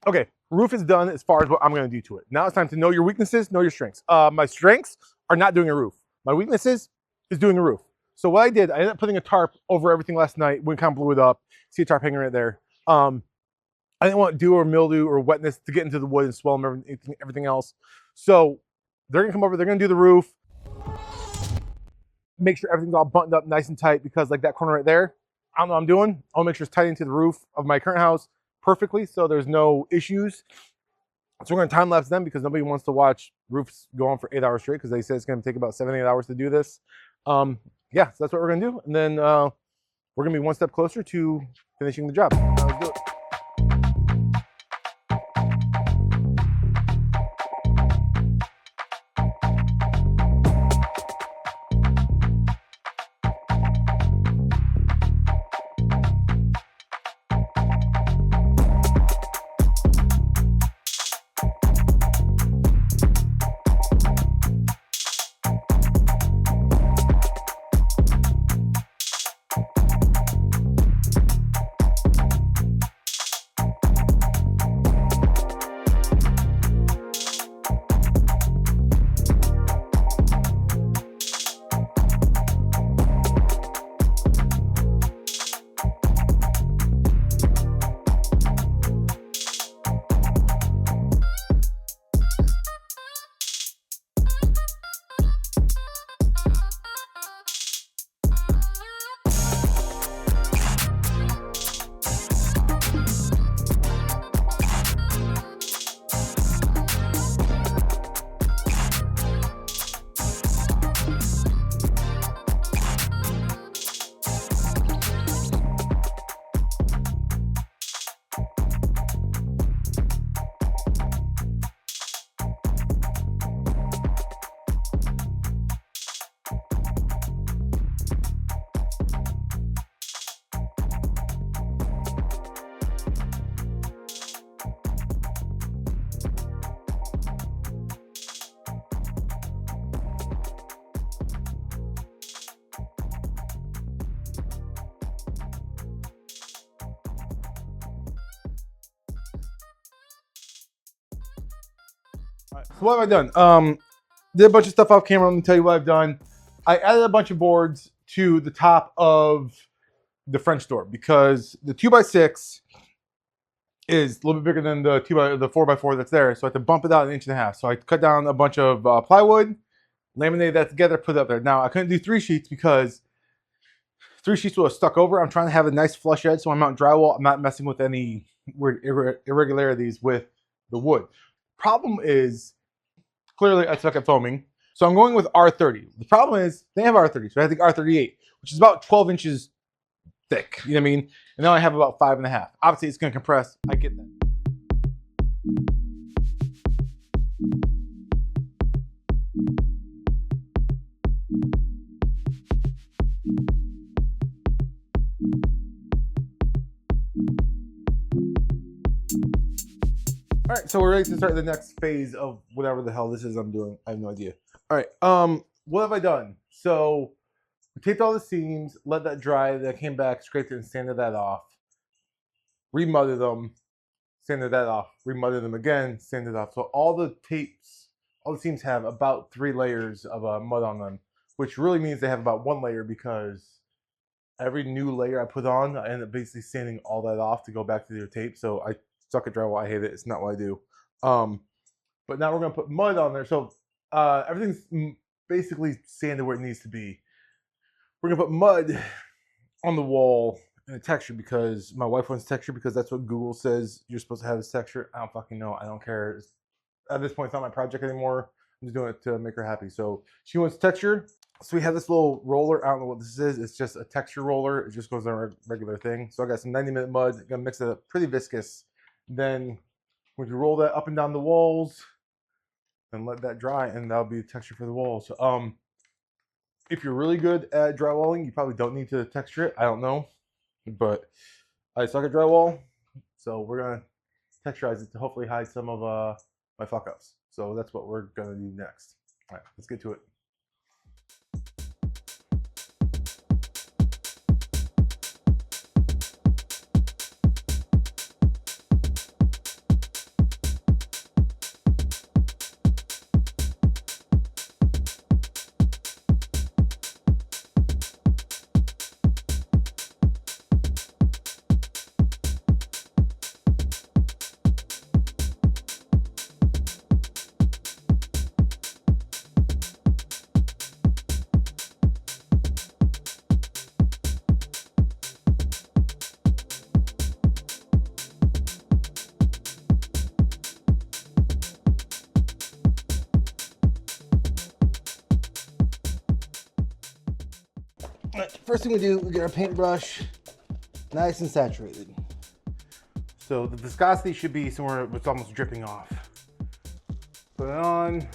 Okay, roof is done as far as what I'm gonna do to it. Now it's time to know your weaknesses, know your strengths. My strengths are not doing a roof. My weaknesses is doing a roof. So what I did, I ended up putting a tarp over everything last night. Wind kind of blew it up. See a tarp hanging right there. I didn't want dew or mildew or wetness to get into the wood and swell them, everything else. So they're gonna come over, they're gonna do the roof, make sure everything's all buttoned up nice and tight, because like that corner right there, I don't know what I'm doing. I'll make sure it's tight into the roof of my current house perfectly so there's no issues. So we're gonna time lapse them because nobody wants to watch roofs go on for 8 hours straight, because they said it's gonna take about 7-8 hours to do this. Yeah, so that's what we're gonna do. And then we're gonna be one step closer to finishing the job. Let's do it. Right, so what have I done? Did a bunch of stuff off camera. Let me tell you what I've done. I added a bunch of boards to the top of the French door because the 2x6 is a little bit bigger than the 4x4 that's there. So I had to bump it out 1.5 inches. So I cut down a bunch of plywood, laminated that together, put it up there. Now I couldn't do 3 sheets because 3 sheets would have stuck over. I'm trying to have a nice flush edge, so I'm mounting drywall. I'm not messing with any weird irregularities with the wood. Problem is, clearly I suck at foaming, so I'm going with R30. The problem is they have R30, so I have the R38, which is about 12 inches thick. You know what I mean? And now I have about 5.5. Obviously, it's going to compress. I get that. All right, so we're ready to start the next phase of whatever the hell this is I'm doing. I have no idea. All right, what have I done? So we taped all the seams, let that dry. Then I came back, scraped it, and sanded that off. Remudded them, sanded that off. Remudded them again, sanded off. So all the tapes, all the seams have about 3 layers of mud on them, which really means they have about 1 layer because every new layer I put on, I end up basically sanding all that off to go back to the tape. So I suck at drywall. I hate it. It's not what I do. But now we're gonna put mud on there. So everything's basically sanded where it needs to be. We're gonna put mud on the wall and a texture because my wife wants texture because that's what Google says you're supposed to have this texture. I don't fucking know. I don't care. At this point, it's not my project anymore. I'm just doing it to make her happy. So she wants texture. So we have this little roller. I don't know what this is. It's just a texture roller. It just goes on a regular thing. So I got some 90-minute mud. I'm gonna mix it up, pretty viscous. Then we can roll that up and down the walls and let that dry, and that'll be the texture for the walls. If you're really good at drywalling, you probably don't need to texture it. I don't know, but I suck at drywall, so we're gonna texturize it to hopefully hide some of my fuck ups. So that's what we're gonna do next. All right, let's get to it. First thing we do, we get our paintbrush nice and saturated. So the viscosity should be somewhere it's almost dripping off. Put it on.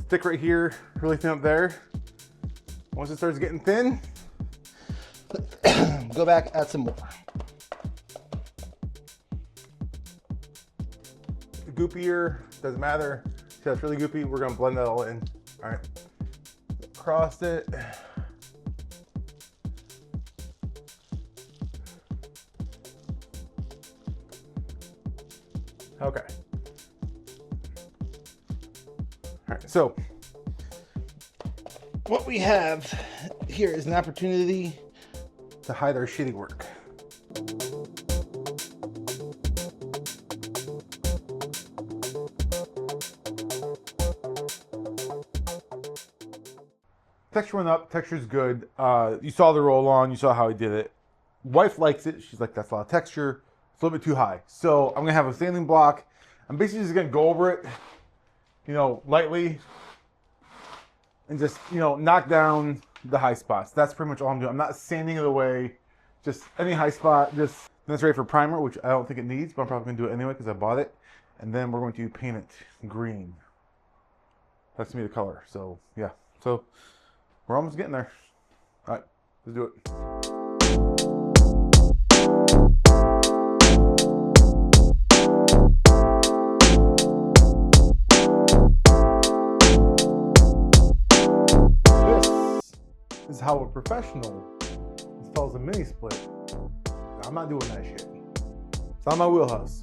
Stick right here, really thin up there. Once it starts getting thin, go back, add some more. Goopier, doesn't matter. See, that's really goopy. We're gonna blend that all in. All right, across it. Okay. All right, so what we have here is an opportunity to hide our shitty work. Texture went up, texture's good. You saw the roll on, you saw how he did it. Wife likes it, she's like, that's a lot of texture. It's a little bit too high. So I'm gonna have a sanding block. I'm basically just gonna go over it, you know, lightly, and just, you know, knock down the high spots. That's pretty much all I'm doing. I'm not sanding it away, just any high spot. Just then it's ready for primer, which I don't think it needs, but I'm probably gonna do it anyway because I bought it. And then we're going to paint it green. That's gonna be the color. So yeah, so we're almost getting there. All right, let's do it. This is how a professional installs a mini split. I'm not doing that shit. It's not my wheelhouse.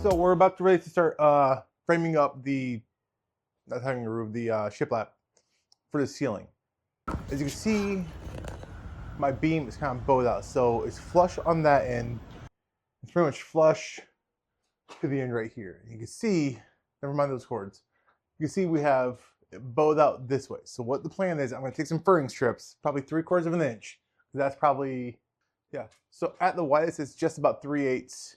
So we're about to ready to start framing up the, not having a roof, the shiplap for the ceiling. As you can see, my beam is kind of bowed out. So it's flush on that end. It's pretty much flush to the end right here. You can see, never mind those cords. You can see we have it bowed out this way. So what the plan is, I'm gonna take some furring strips, probably 3/4 of an inch. That's probably, yeah. So at the widest, it's just about 3/8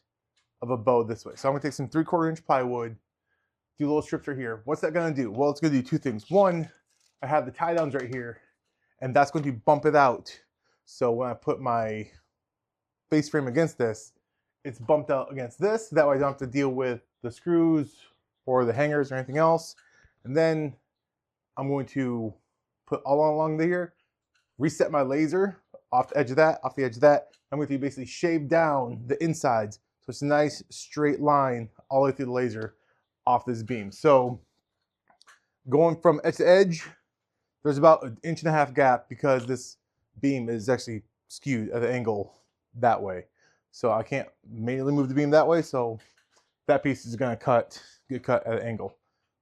of a bow this way. So I'm gonna take some 3/4 inch plywood, do little strips right here. What's that gonna do? Well, it's gonna do two things. One, I have the tie downs right here, and that's going to bump it out. So when I put my base frame against this, it's bumped out against this. That way I don't have to deal with the screws or the hangers or anything else. And then I'm going to put all along here, reset my laser off the edge of that, off the edge of that. I'm going to basically shave down the insides. So it's a nice straight line all the way through the laser off this beam. So going from edge to edge, there's about 1.5 inch gap because this beam is actually skewed at an angle that way. So I can't manually move the beam that way. So that piece is gonna get cut at an angle.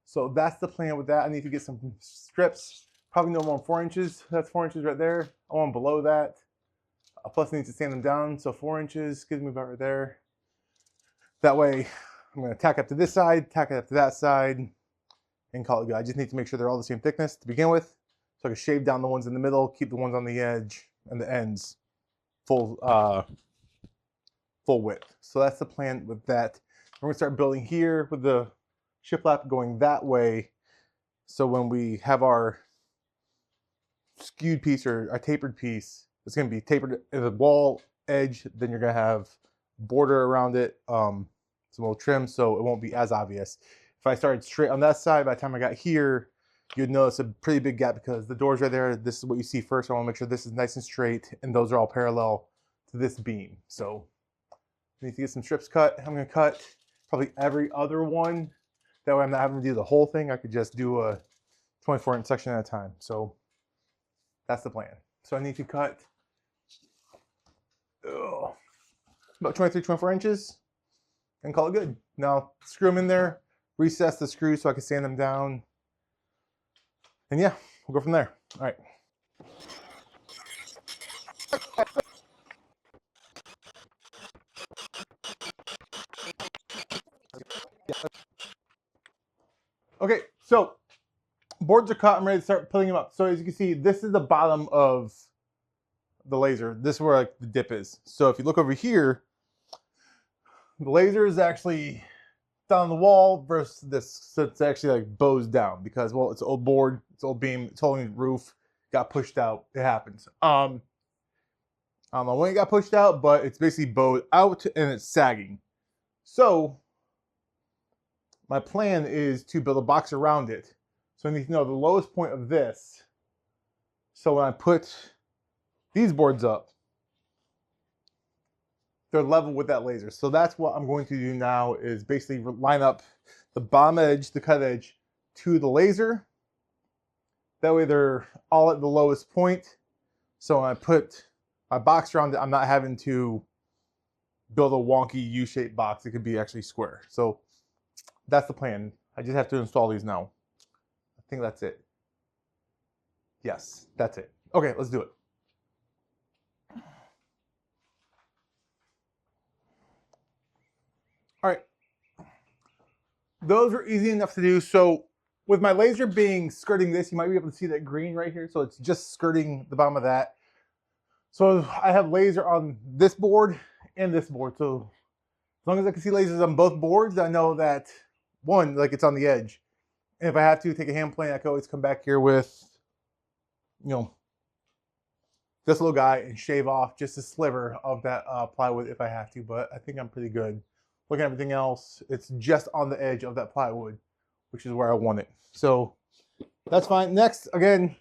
So that's the plan with that. I need to get some strips, probably no more than 4 inches. That's 4 inches right there. I want below that. Plus I need to sand them down. So 4 inches gives me about right there. That way I'm gonna tack up to this side, tack it up to that side, and call it good. I just need to make sure they're all the same thickness to begin with. So I can shave down the ones in the middle, keep the ones on the edge and the ends full width. So that's the plan with that. We're gonna start building here with the shiplap going that way. So when we have our skewed piece or a tapered piece, it's gonna be tapered at the wall edge, then you're gonna have border around it, some little trim, so it won't be as obvious. If I started straight on that side, by the time I got here, you'd notice a pretty big gap because the door's right there. This is what you see first. I want to make sure this is nice and straight, and those are all parallel to this beam. So I need to get some strips cut. I'm going to cut probably every other one. That way I'm not having to do the whole thing. I could just do a 24-inch section at a time. So that's the plan. So I need to cut about 23, 24 inches and call it good. Now screw them in there, recess the screws so I can sand them down. And yeah, we'll go from there. All right. Okay, so boards are cut. I'm ready to start putting them up. So as you can see, this is the bottom of the laser. This is where like the dip is. So if you look over here, the laser is actually down the wall versus this. So it's actually like bows down because, well, it's old board, it's old beam, it's holding the roof, got pushed out. It happens. I don't know when it got pushed out, but it's basically bowed out and it's sagging. So my plan is to build a box around it. So I need to know the lowest point of this. So when I put these boards up, they're level with that laser. So that's what I'm going to do now is basically line up the bottom edge, the cut edge, to the laser. That way they're all at the lowest point. So when I put my box around it, I'm not having to build a wonky U-shaped box. It could be actually square. So that's the plan. I just have to install these now. I think that's it. Yes, that's it. Okay, let's do it. All right. Those are easy enough to do. So with my laser being skirting this, you might be able to see that green right here. So it's just skirting the bottom of that. So I have laser on this board and this board. So as long as I can see lasers on both boards, I know that one, like it's on the edge. And if I have to take a hand plane, I can always come back here with, you know, this little guy and shave off just a sliver of that plywood if I have to. But I think I'm pretty good. Looking at everything else, it's just on the edge of that plywood, which is where I want it. So that's fine. Next, again,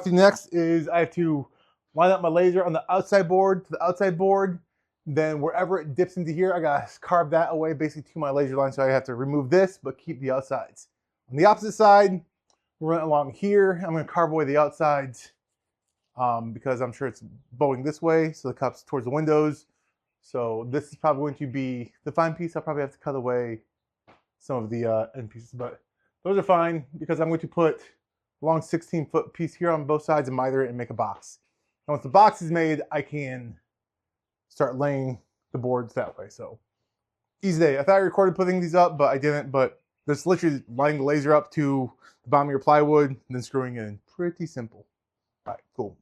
next is I have to line up my laser on the outside board to the outside board. Then wherever it dips into here, I gotta carve that away basically to my laser line. So I have to remove this, but keep the outsides. On the opposite side, we're running along here. I'm gonna carve away the outsides because I'm sure it's bowing this way. So the cup's towards the windows. So this is probably going to be the fine piece. I'll probably have to cut away some of the end pieces, but those are fine because I'm going to put a long 16-foot piece here on both sides and miter it and make a box. And once the box is made, I can start laying the boards that way. So easy day. I thought I recorded putting these up, but I didn't. But this literally lining the laser up to the bottom of your plywood and then screwing it in. Pretty simple. All right, cool.